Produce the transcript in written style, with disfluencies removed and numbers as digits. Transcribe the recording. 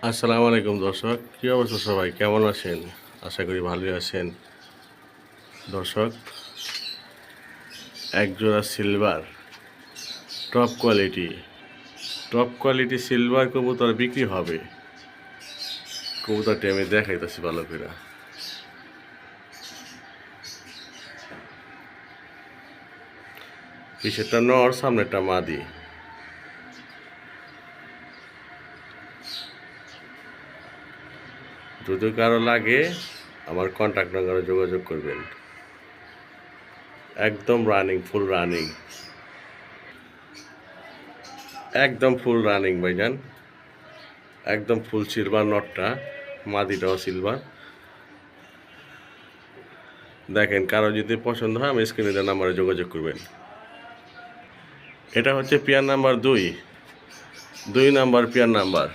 আসসালামু আলাইকুম দর্শক, কী অবস্থা সবাই, কেমন আছেন? আশা করি ভালোই আছেন। দর্শক, একজোড়া সিলভার টপ কোয়ালিটি সিলভার কবুতর বিক্রি হবে। কবুতরটি আমি দেখাইতেছি ভালো করে। পিছেরটা নর, সামনেরটা মাদি। যদি কারো লাগে আমার কন্ট্যাক্ট নাম্বারে যোগাযোগ করবেন। একদম ফুল রানিং ভাইজান, একদম ফুল সিলভার। নটটা, মাদিটাও সিলভার। দেখেন, কারো যদি পছন্দ হয় আমি স্ক্রিনে দেওয়া নাম্বারে যোগাযোগ করবেন। এটা হচ্ছে pair number 2 number pair number.